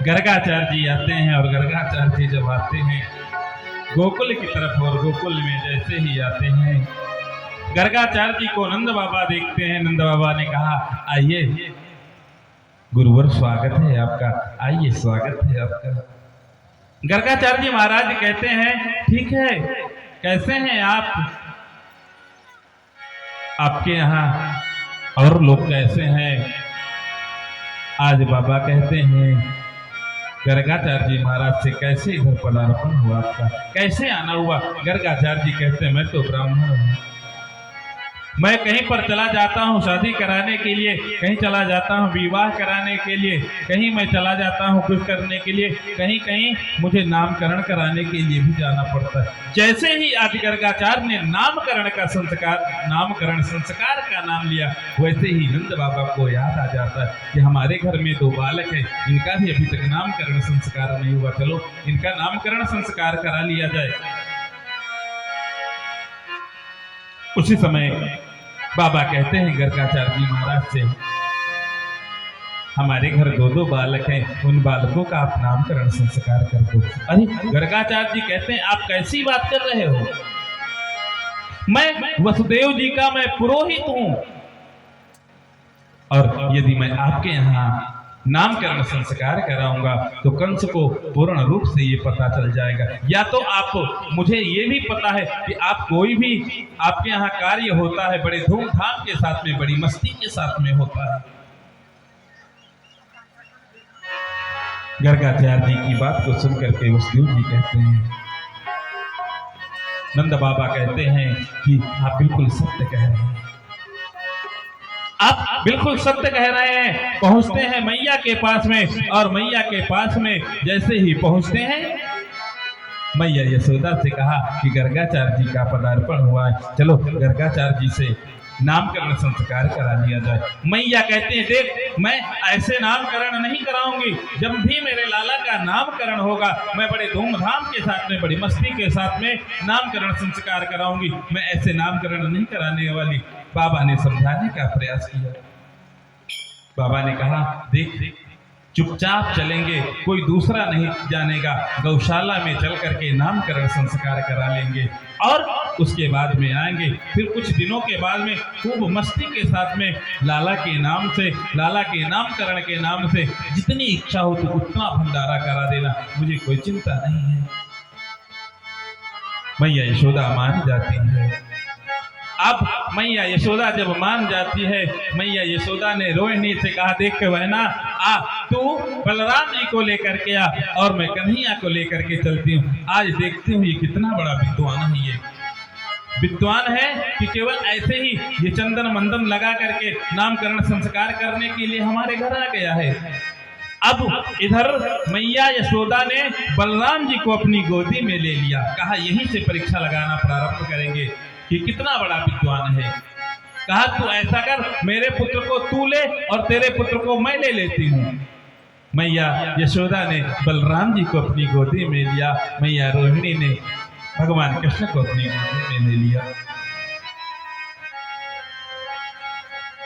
गर्गाचार्य जी आते हैं और गर्गाचार्य जी जब आते हैं गोकुल की तरफ और गोकुल में जैसे ही आते हैं गर्गाचार्य जी को नंद बाबा देखते हैं। नंद बाबा ने कहा आइए गुरुवर, स्वागत है आपका, आइए स्वागत है आपका। गर्गाचार्य जी महाराज कहते हैं ठीक है, कैसे हैं आप, आपके यहाँ और लोग कैसे हैं। आज बाबा कहते हैं गर्गाचार्य जी महाराज से कैसे इधर पदार्पण हुआ आपका, कैसे आना हुआ। गर्गाचार्य जी कहते हैं मैं तो ब्राह्मण हूँ, मैं कहीं पर चला जाता हूँ शादी कराने के लिए, कहीं चला जाता हूँ विवाह कराने के लिए, कहीं मैं चला जाता हूँ कुछ करने के लिए, कहीं कहीं मुझे नामकरण कराने के लिए भी जाना पड़ता है। जैसे ही आदि गर्गाचार्य ने नामकरण संस्कार का नाम लिया, वैसे ही नंद बाबा को याद आ जाता है कि हमारे घर में 2 बालक है, इनका भी अभी तक नामकरण संस्कार नहीं हुआ, चलो इनका नामकरण संस्कार करा लिया जाए। उसी समय बाबा कहते हैं गर्गाचार्य जी महाराज से हमारे घर 2 बालक हैं, उन बालकों का आप नामकरण संस्कार कर दो। अरे गर्गाचार्य जी कहते हैं आप कैसी बात कर रहे हो, मैं वसुदेव जी का मैं पुरोहित हूं, और यदि मैं आपके यहाँ नामकरण संस्कार कराऊंगा तो कंस को पूर्ण रूप से ये पता चल जाएगा। या तो आप, मुझे ये भी पता है कि आप कोई भी आपके यहाँ कार्य होता है बड़े धूमधाम के साथ में, बड़ी मस्ती के साथ में होता है। गर्गाचार्य जी की बात को सुनकर के वसुदेव जी कहते हैं, नंद बाबा कहते हैं कि आप बिल्कुल सत्य कह रहे हैं, आप बिल्कुल सत्य कह रहे हैं। पहुंचते हैं मैया के पास में, और मैया के पास में जैसे ही पहुंचते हैं मैया यशोदा से कहा कि गर्गाचार्य जी का पदार्पण हुआ है, चलो गर्गाचार्य जी से नामकरण संस्कार करा लिया जाए। मैया कहते हैं देख, मैं ऐसे नामकरण नहीं कराऊंगी, जब भी मेरे लाला का नामकरण होगा मैं बड़े धूमधाम के साथ में, बड़ी मस्ती के साथ में नामकरण संस्कार कराऊंगी, मैं ऐसे नामकरण नहीं कराने वाली। बाबा ने समझाने का प्रयास किया। बाबा ने कहा देख, चुपचाप चलेंगे, कोई दूसरा नहीं जानेगा, गौशाला में चल करके नामकरण संस्कार करा लेंगे और उसके बाद में आएंगे। फिर कुछ दिनों के बाद में खूब मस्ती के साथ में लाला के नाम से, लाला के नामकरण के नाम से जितनी इच्छा हो तो उतना भंडारा करा देना, मुझे कोई चिंता नहीं है। मैया यशोदा मान जाती है। अब मैया यशोदा जब मान जाती है, मैया यशोदा ने रोहिणी से कहा देख के बहना, आ तू बलराम जी को लेकर के आ और मैं कन्हैया को लेकर के चलती हूँ। आज देखती हूँ ये कितना बड़ा विद्वान है, ये विद्वान है कि केवल ऐसे ही ये चंदन मंदन लगा करके नामकरण संस्कार करने के लिए हमारे घर आ गया है। अब इधर मैया यशोदा ने बलराम जी को अपनी गोदी में ले लिया, कहा यहीं से परीक्षा लगाना प्रारंभ करेंगे कि कितना बड़ा विद्वान है। कहा तू ऐसा कर, मेरे पुत्र को तू ले और तेरे पुत्र को मैं ले लेती हूँ। मैया यशोदा ने बलराम जी को अपनी गोदी में लिया, मैया रोहिणी ने भगवान कृष्ण को अपनी गोदी में ले लिया।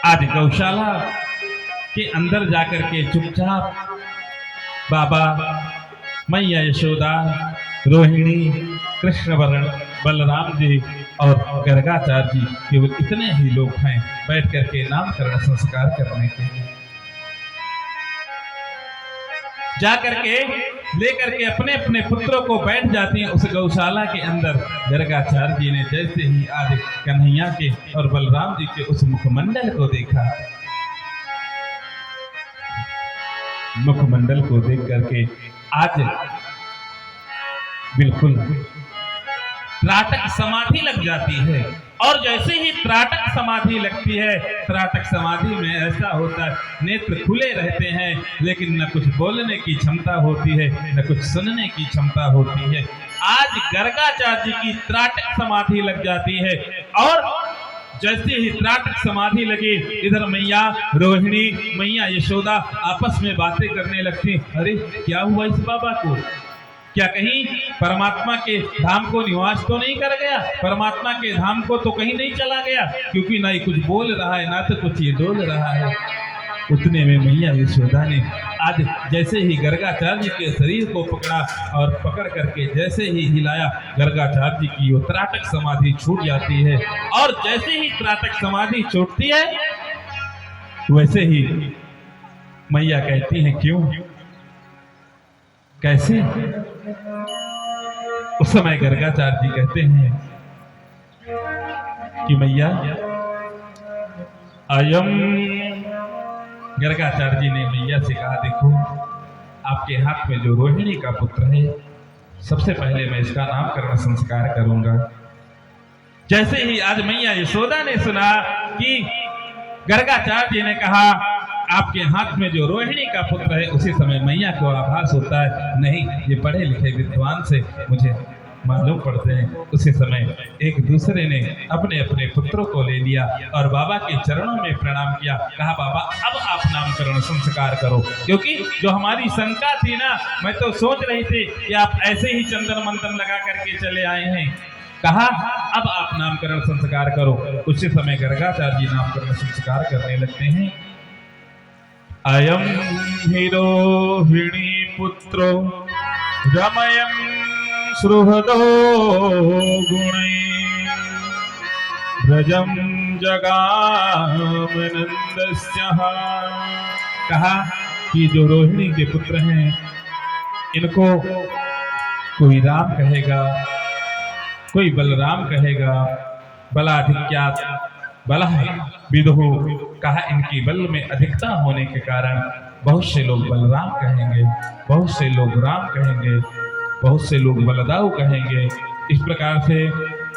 आज गौशाला के अंदर जाकर के चुपचाप बाबा, मैया यशोदा, रोहिणी, कृष्ण वरण, बलराम जी और गर्गाचार्य जी, केवल इतने ही लोग हैं बैठ करके नामकरण संस्कार करने के लिए। जाकर के लेकर के अपने अपने पुत्रों को बैठ जाती हैं उस गौशाला के अंदर। गर्गाचार्य जी ने जैसे ही आज कन्हैया के और बलराम जी के उस मुखमंडल को देखा, मुखमंडल को देख करके आज बिल्कुल त्राटक समाधि लग जाती है। और जैसे ही त्राटक समाधि लगती है, त्राटक समाधि में ऐसा होता है नेत्र खुले रहते हैं लेकिन न कुछ बोलने की क्षमता होती है, न कुछ सुनने की क्षमता होती है। आज गर्गाचार्य जी की त्राटक समाधि लग जाती है और जैसे ही त्राटक समाधि लगी, इधर मैया रोहिणी, मैया यशोदा आपस में बातें करने लगती। अरे क्या हुआ इस बाबा को, क्या कहीं परमात्मा के धाम को निवास तो नहीं कर गया, परमात्मा के धाम को तो कहीं नहीं चला गया, क्योंकि ना ही कुछ बोल रहा है ना तो कुछ ये डोल रहा है। उतने में मैया यशोदा ने आज जैसे ही गर्गाचार्य के शरीर को पकड़ा और पकड़ करके जैसे ही हिलाया, गर्गाचार्य की वो त्राटक समाधि छूट जाती है। और जैसे ही त्राटक समाधि छूटती है वैसे ही मैया कहती है क्यों, कैसे? उस समय गर्गाचार्य जी कहते हैं कि मैया अयम, गर्गाचार्य जी ने मैया से कहा देखो आपके हाथ में जो रोहिणी का पुत्र है, सबसे पहले मैं इसका नामकरण संस्कार करूंगा। जैसे ही आज मैया यशोदा ने सुना कि गर्गाचार्य जी ने कहा आपके हाथ में जो रोहिणी का पुत्र है, उसी समय मैया को आभास होता है नहीं ये पढ़े लिखे विद्वान से मुझे मालूम पड़ते हैं। उसी समय एक दूसरे ने अपने अपने पुत्रों को ले लिया और बाबा के चरणों में प्रणाम किया, कहा बाबा अब आप नामकरण संस्कार करो, क्योंकि जो हमारी शंका थी ना, मैं तो सोच रही थी कि आप ऐसे ही चंदन मंथन लगा करके चले आए हैं, कहा अब आप नामकरण संस्कार करो। उसी समय गर्गाचार्य जी नामकरण संस्कार करने लगते हैं। अयम हि रोहिणी पुत्रो रमयं सुहृदो गुणे ब्रजम जगामनंदस्य। कहा कि जो रोहिणी के पुत्र हैं इनको कोई राम कहेगा, कोई बलराम कहेगा, बलाधिक्यात बला विदुहु। कहा इनकी बल में अधिकता होने के कारण बहुत से लोग बलराम कहेंगे, बहुत से लोग राम कहेंगे, बहुत से लोग बलदाऊ कहेंगे। इस प्रकार से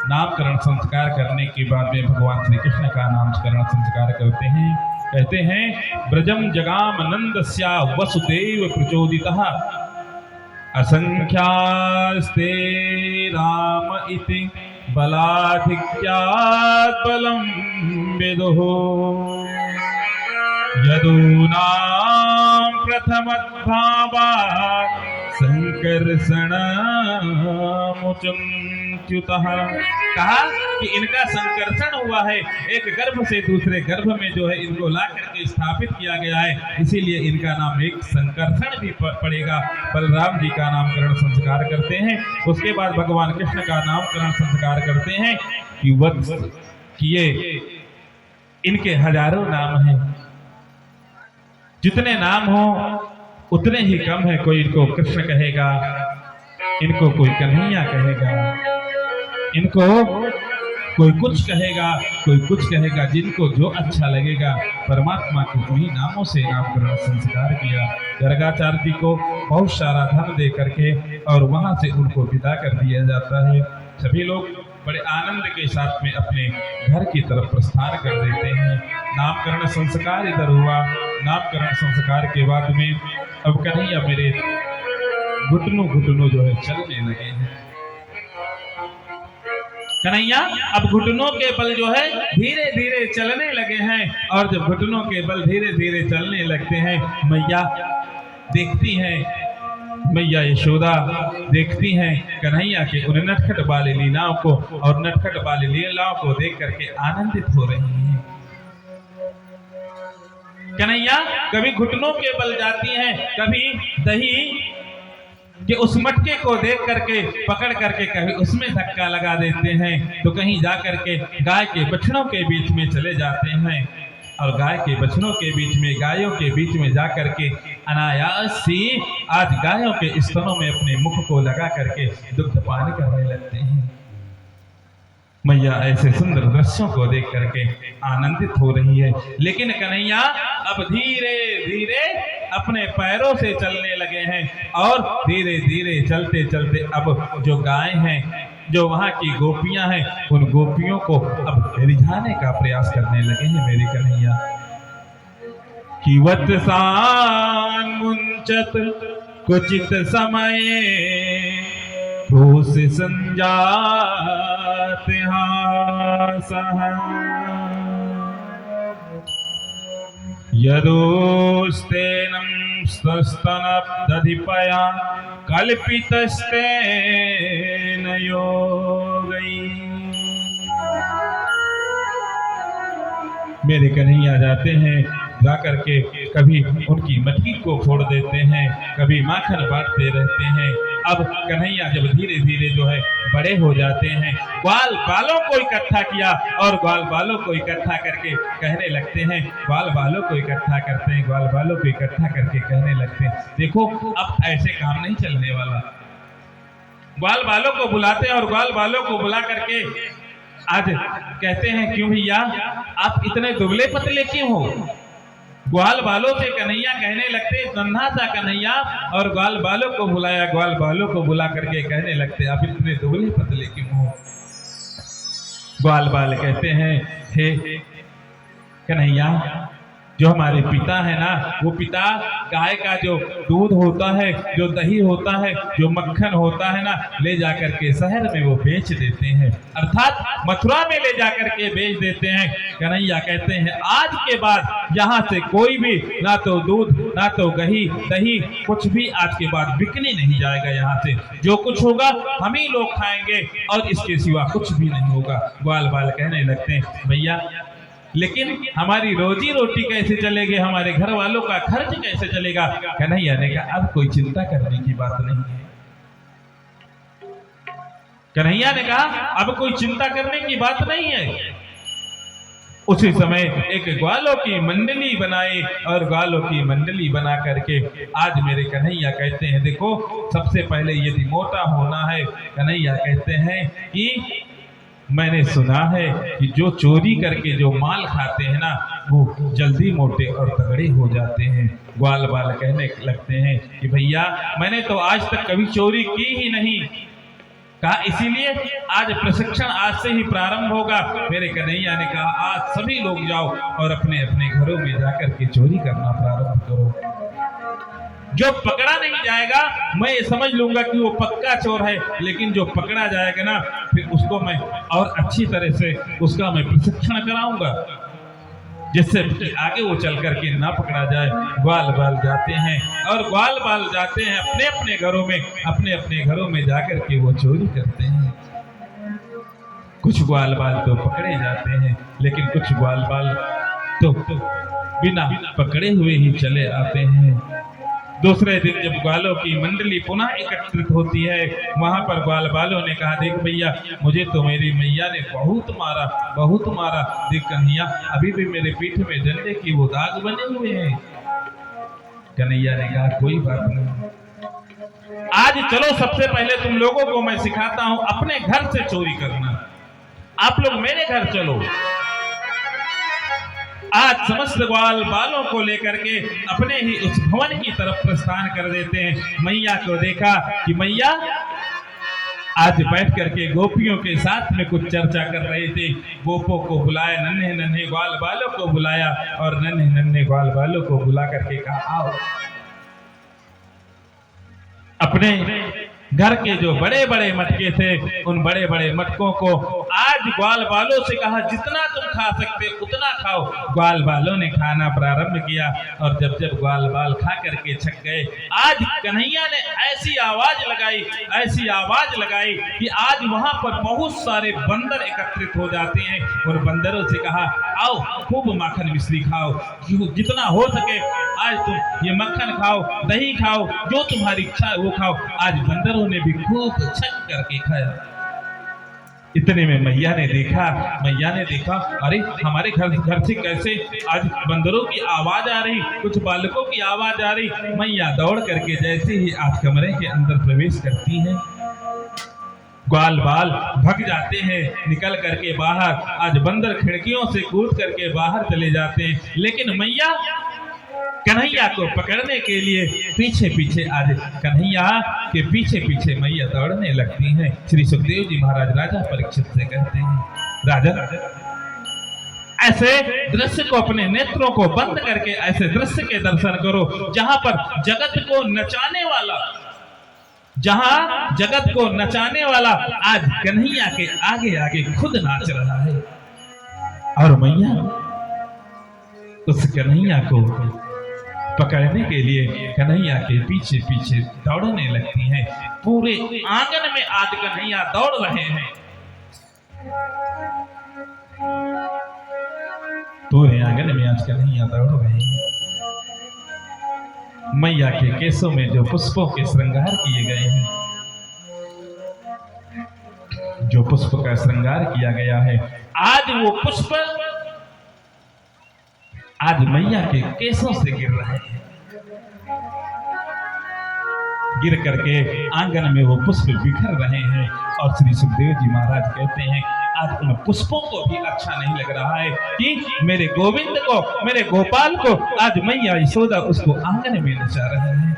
नामकरण संस्कार करने के बाद में भगवान श्री कृष्ण का नामकरण संस्कार करते हैं। कहते हैं ब्रजम जगाम नंदस्या वसुदेव प्रचोदितः असंख्यास्ते राम इति बलाधिक्यात् बलं विदुः यदूनां प्रथमद्भावात् संकर्षणमुच्युतः। कहा कि इनका संकर्षण हुआ है, एक गर्भ से दूसरे गर्भ में जो है इनको ला करके स्थापित किया गया है, इसीलिए इनका नाम एक संकर्षण भी पड़ेगा। बलराम जी का नामकरण संस्कार करते हैं। उसके बाद भगवान कृष्ण का नामकरण संस्कार करते हैं कि वत्स किए इनके हजारों नाम हैं, जितने नाम हो उतने ही कम है। कोई इनको कृष्ण कहेगा, इनको कोई कन्हैया कहेगा, इनको कोई कुछ कहेगा, कोई कुछ कहेगा, जिनको जो अच्छा लगेगा। परमात्मा के उन्हीं नामों से नामकरण संस्कार किया। गर्गाचार्य जी को बहुत सारा धन दे करके और वहां से उनको विदा कर दिया जाता है। सभी लोग बड़े आनंद के साथ में अपने घर की तरफ प्रस्थान कर देते हैं। नामकरण संस्कार इधर हुआ। नामकरण संस्कार के बाद में अब कन्हैया मेरे घुटनों घुटनों जो है चलने लगे हैं। कन्हैया अब घुटनों के बल जो है धीरे धीरे चलने लगे हैं। और जब घुटनों के बल धीरे धीरे चलने लगते हैं, मैया देखती हैं, मैया यशोदा देखती हैं कन्हैया के उन नटखट वाले लीलाओं को, और नटखट वाले लीलाओं को देख करके आनंदित हो रही हैं। कन्हैया कभी घुटनों के बल जाती हैं, कभी दही कि उस मटके को देख करके पकड़ करके कभी उसमें धक्का लगा देते हैं, तो कहीं जा करके गाय के बछड़ों के बीच में चले जाते हैं और गाय के बछड़ों के बीच में, गायों के बीच में जा करके अनायास ही आज गायों के स्तनों में अपने मुख को लगा करके दुग्ध पान करने लगते हैं। मैया ऐसे सुंदर दृश्यों को देख करके आनंदित हो रही है। लेकिन कन्हैया अब धीरे धीरे अपने पैरों से चलने लगे हैं और धीरे धीरे चलते चलते अब जो गाय हैं, जो वहां की गोपियां हैं, उन गोपियों को अब रिझाने का प्रयास करने लगे हैं मेरे कन्हैया। कि वत्सान मुंचत क्वचित समय रोष संजात हासः यदोस्तेनं स्तनदधिपया कल्पितस्तेन योगैः। मेरे कन्हैया जाते हैं जा करके कभी उनकी मटकी को फोड़ देते हैं, कभी माखन बांटते रहते हैं। अब कन्हैया जब धीरे धीरे जो है बड़े हो जाते हैं, ग्वाल बालों को इकट्ठा किया और ग्वाल बालों को इकट्ठा करके कहने लगते हैं, ग्वाल बालों को इकट्ठा करते हैं, ग्वाल बालों को इकट्ठा करके कहने लगते हैं, देखो अब ऐसे काम नहीं चलने वाला। ग्वाल बालों को बुलाते हैं और ग्वाल बालों को बुला करके आज कहते हैं, क्यों भैया आप इतने दुबले पतले क्यों हो? ग्वाल बालों से कन्हैया कहने लगते, नन्हा सा कन्हैया, और ग्वाल बालों को बुलाया, ग्वाल बालों को बुला करके कहने लगते, आप इतने दुबले पतले क्यों हो? ग्वाल बाल कहते हैं, हे कन्हैया, जो हमारे पिता है ना, वो पिता गाय का जो दूध होता है, जो दही होता है, जो मक्खन होता है ना, ले जाकर के शहर में वो बेच देते हैं, अर्थात मथुरा में ले जाकर के बेच देते हैं। कन्हैया कहते हैं, आज के बाद यहाँ से कोई भी ना तो दूध ना तो दही कुछ भी आज के बाद बिकने नहीं जाएगा। यहाँ से जो कुछ होगा हम ही लोग खाएंगे और इसके सिवा कुछ भी नहीं होगा। ग्वाल बाल कहने लगते हैं, भैया लेकिन हमारी रोजी रोटी कैसे चलेगी, हमारे घर वालों का खर्च कैसे चलेगा? कन्हैया ने कहा, अब कोई चिंता करने की बात नहीं है। कन्हैया ने कहा, अब कोई चिंता करने की बात नहीं है। उसी समय एक ग्वालों की मंडली बनाई और ग्वालों की मंडली बना करके आज मेरे कन्हैया कहते हैं, देखो सबसे पहले यदि मोटा होना है, कन्हैया कहते हैं कि मैंने सुना है कि जो चोरी करके जो माल खाते हैं ना, वो जल्दी मोटे और तगड़े हो जाते हैं। ग्वाल बाल कहने लगते हैं कि भैया मैंने तो आज तक कभी चोरी की ही नहीं। कहा इसीलिए आज प्रशिक्षण आज से ही प्रारंभ होगा। मेरे कन्हैया ने कहा, आज सभी लोग जाओ और अपने अपने घरों में जाकर के चोरी करना प्रारंभ करो। जो पकड़ा नहीं जाएगा मैं ये समझ लूंगा कि वो पक्का चोर है, लेकिन जो पकड़ा जाएगा ना, फिर उसको मैं और अच्छी तरह से उसका मैं प्रशिक्षण कराऊंगा, जिससे आगे वो चल करके ना पकड़ा जाए। ग्वाल बाल जाते हैं और ग्वाल बाल जाते हैं अपने अपने घरों में जाकर के वो चोरी करते हैं। कुछ ग्वाल बाल तो पकड़े जाते हैं, लेकिन कुछ ग्वाल बाल तो बिना पकड़े हुए ही चले आते हैं। दूसरे दिन जब ग्वालों की मंडली पुनः एकत्रित होती है, वहां पर ग्वाल बालों ने कहा, देख भैया मुझे तो मेरी मैया ने बहुत मारा। देख कन्हैया अभी भी मेरे पीठ में डंडे की वो दाग बने हुए हैं। कन्हैया ने कहा, कोई बात नहीं, आज चलो सबसे पहले तुम लोगों को मैं सिखाता हूं अपने घर से चोरी करना। आप लोग मेरे घर चलो। आज समस्त ग्वाल बालों को लेकर के अपने ही उस भवन की तरफ प्रस्थान कर देते हैं। मैया को देखा कि मैया आज बैठ करके गोपियों के साथ में कुछ चर्चा कर रहे थे। गोपों को बुलाया, नन्हे नन्हे ग्वाल बालों को बुलाया और नन्हे नन्हे ग्वाल बालों को बुला करके कहा, आओ अपने घर के जो बड़े बड़े मटके थे, उन बड़े बड़े मटकों को आज ग्वाल बालों से कहा, जितना तुम खा सकते उतना खाओ। ग्वाल बालों ने खाना प्रारंभ किया और जब जब ग्वाल बाल खा करके छक गए, आज कन्हैया ने ऐसी आवाज लगाई कि आज वहां पर बहुत सारे बंदर एकत्रित हो जाते हैं और बंदरों से कहा, आओ खूब माखन मिश्री खाओ, जितना हो सके आज तुम ये मक्खन खाओ, दही खाओ, जो तुम्हारी इच्छा है वो खाओ। आज बंदरों ने भी खूब छक करके खाया। इतने में मैया ने देखा, अरे हमारे घर से कैसे आज बंदरों की आवाज आ रही, कुछ बालकों की आवाज आ रही। मैया दौड़ करके जैसे ही आज कमरे के अंदर प्रवेश करती हैं, ग्वाल बाल भग जाते हैं निकल करके बाहर। आज बंदर खिड़कियों से कूद करके बाहर चले जाते हैं, लेकिन मैया कन्हैया को पकड़ने के लिए पीछे पीछे आज कन्हैया के पीछे मैया दौड़ने लगती हैं। श्री सुखदेव जी महाराज राजा परीक्षित से कहते हैं, राजा ऐसे दृश्य को अपने नेत्रों को बंद करके ऐसे दृश्य के दर्शन करो जहां पर जगत को नचाने वाला आज कन्हैया के आगे आगे खुद नाच रहा है। और मैया उस कन्हैया को पकड़ने के लिए कन्हैया के पीछे पीछे दौड़ने लगती हैं। पूरे आंगन में आज कन्हैया दौड़ रहे हैं। पूरे आंगन में आज कन्हैया दौड़ रहे हैं। मैया के केसों में जो पुष्पों के श्रृंगार किए गए हैं, जो पुष्प का श्रृंगार किया गया है, आज वो पुष्प आज मैया के केसों से गिर रहे हैं। गिर करके आंगन में वो पुष्प बिखर रहे हैं। और श्री सुखदेव जी महाराज कहते हैं, आज उन पुष्पों को भी अच्छा नहीं लग रहा है कि मेरे गोविंद को, मेरे गोपाल को आज मैया यशोदा उसको आंगन में नचा रहे हैं।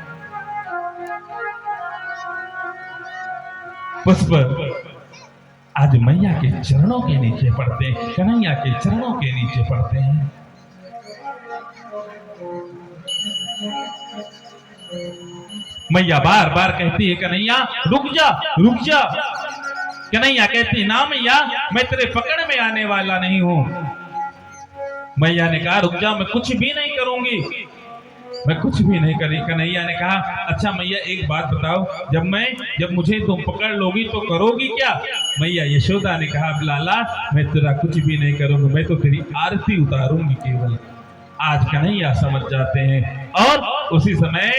पुष्प आज मैया के चरणों के नीचे पड़ते हैं, कन्हैया के चरणों के नीचे पड़ते हैं। मैया बार बार कहती है, कन्हैया रुक जा, रुक जा। कन्हैया कहती, ना मैया, मैं तेरे पकड़ में आने वाला नहीं हूं। मैया ने कहा, रुक जा, मैं कुछ भी नहीं करूंगी, मैं कुछ भी नहीं करी। कन्हैया ने कहा, अच्छा मैया एक बात बताओ, जब मुझे तुम पकड़ लोगी तो करोगी क्या? मैया यशोदा ने कहा, लाला मैं तेरा कुछ भी नहीं करूंगी, मैं तो तेरी आरती उतारूंगी केवल। आज कन्हैया समझ जाते हैं और उसी समय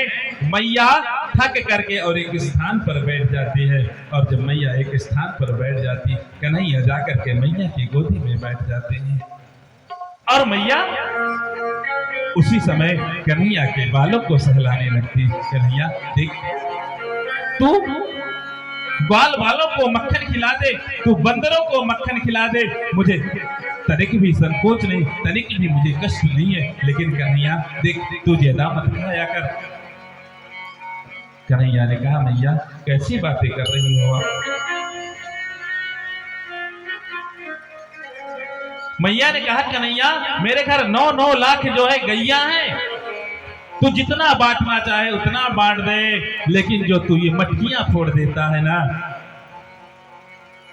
मैया थक करके और एक स्थान पर बैठ जाती है। और जब मैया एक स्थान पर बैठ जाती, कन्हैया जाकर के मैया की गोदी में बैठ जाते हैं। और मैया उसी समय कन्हैया के बालों को सहलाने लगती। कन्हैया देख, तू ग्वाल वालों को मक्खन खिला दे, तू बंदरों को मक्खन खिला दे, मुझे तनिक भी संकोच नहीं, तनिक भी मुझे कष्ट नहीं है। लेकिन कन्हैया देख, तू ज्यादा मत खाया कर। कन्हैया ने कहा, मैया कैसी बातें कर रही हो आप? मैया ने कहा, कन्हैया मेरे घर 9-9 लाख जो है गैया हैं, तू जितना बांटना चाहे उतना बांट दे, लेकिन जो तू ये मटकियां फोड़ देता है ना,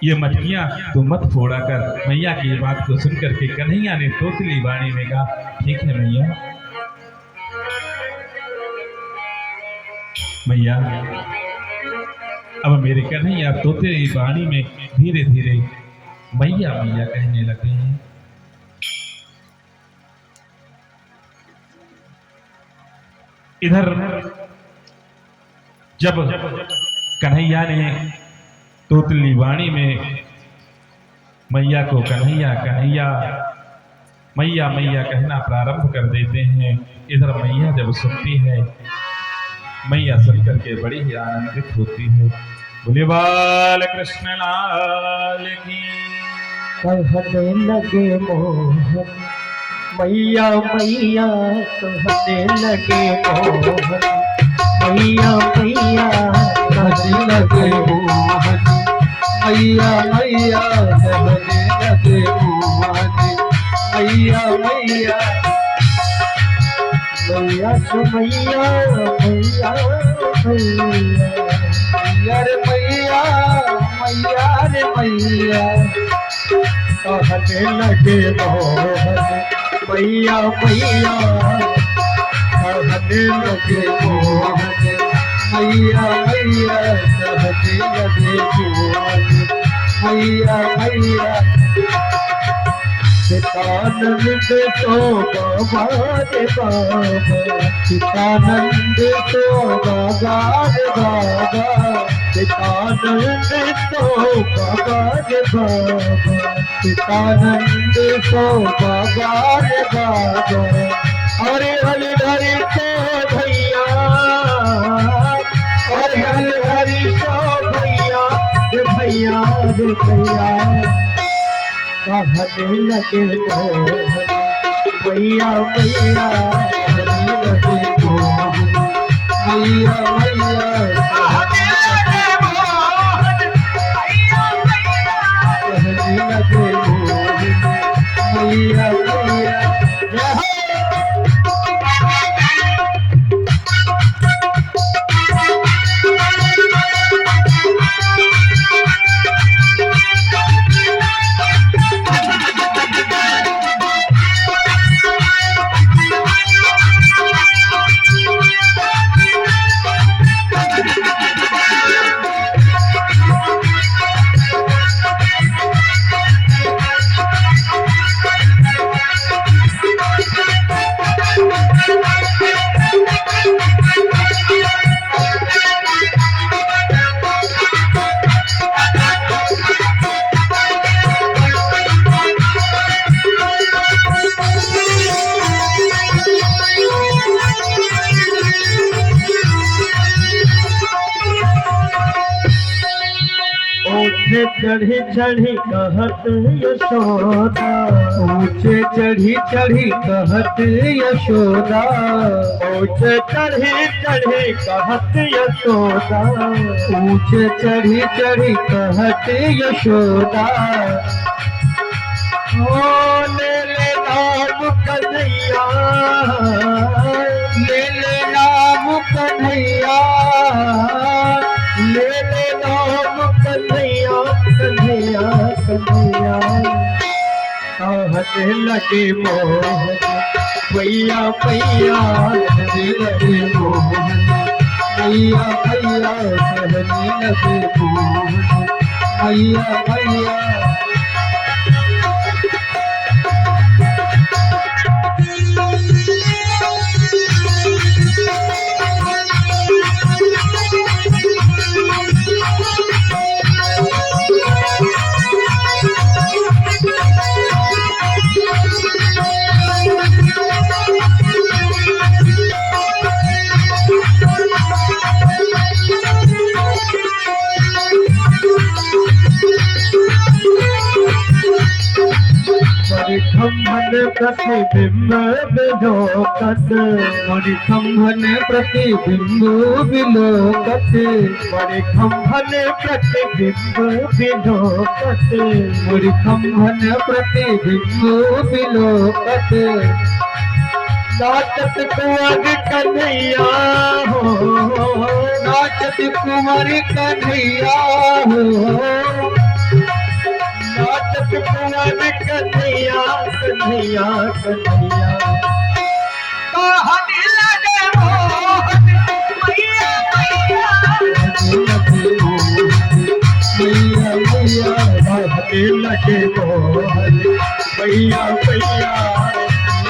ये मटकियां तू मत फोड़ा कर। मैया की ये बात को सुनकर के कन्हैया ने तोतली वाणी में कहा, ठीक है मैया। मैया अब मेरे कन्हैया तोतली वाणी में धीरे धीरे मैया मैया कहने लगे हैं। इधर जब कन्हैया ने तोतली वाणी में मैया को कन्हैया कन्हैया मैया मैया कहना प्रारंभ कर देते हैं, इधर मैया जब सुनती है, मैया सुन करके बड़ी ही आनंदित होती है। बोले बाल कृष्ण लाल की। कहने लगे मोहन मैया मैया, कहने लगे मोहन मैया मैया, कहने लगे मोहन मैया मैया, कहने लगे मोहन मैया मैया। मैया मैया मैया मैया रे मैया मैया रे मैया, कहने लगे मोहन मैया मैया, कहने लगे मोहन मैया मैया, कहने लगे मोहन मैया मैया। चितानंद तो बाबा रे बाबा, चितानंद तो बाबा रे बाबा, चितानंद तो बाबा रे बाबा, चितानंद तो बाबा रे बाबा। अरे हरि हरि तो भैया, अरे हरि हरि तो भैया रे भैया रे भैया, कहने लगे मोहन मैया मैया, कहने लगे मोहन मैया मैया, कहने लगे मोहन मैया मैया, कहने लगे मोहन मैया मैया। चढ़ी चढ़ी कहत यशोदा, ऊंचे चढ़ी चढ़ी कहत यशोदा, ऊंचे चढ़ी चढ़ी कहत यशोदा, ऊंचे चढ़ी चढ़ी कहत यशोदा। ओ ले ले नाम कन्हैया, ले ले नाम कन्हैया, ले ले नाम कन्हैया, कन्हैया कन्हैया। कहने लगे मोहन भैया भैया, कहने लगे मोहन भैया भैया, कहने लगे मोहन भैया भैया। खम्भन प्रतिबिंब विलोकत, बड़े खम्भन प्रतिबिंब विलोकत, बड़े खम्भन प्रतिबिंब विलोकत, बड़े खम्भन प्रतिबिंब विलोकत। नाचत कुंवर कन्हैया हो, नाचत कुंवर कन्हैया हो, नाचत कुंवर कन्हैया, कन्हैया कन्हैया। कहने लगे मोहन भैया भैया, कहने लगे मोहन भैया भैया,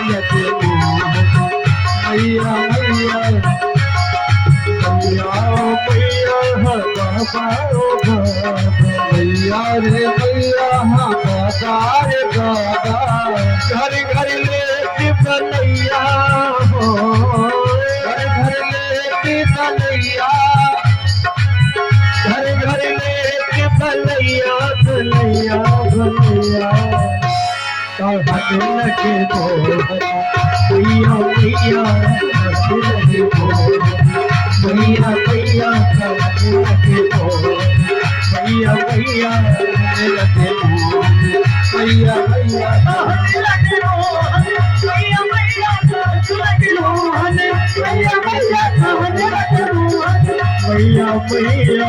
लगे मोहन भैया भैया। भैया भैया बाबा भैया रे भैया, बाबा रे बाबा। घर घर लेके बनैया हो, घर घर लेके बनैया, घर घर लेके बनैया, बनैया बनैया। कहने लगे मोहन भैया भैया, कहने लगे मोहन भैया भैया, कहने लगे मोहन भैया भैया, कहने लगे मोहन भैया भैया, कहने लगे मोहन भैया भैया, कहने लगे मोहन भैया भैया, कहने लगे मोहन भैया भैया।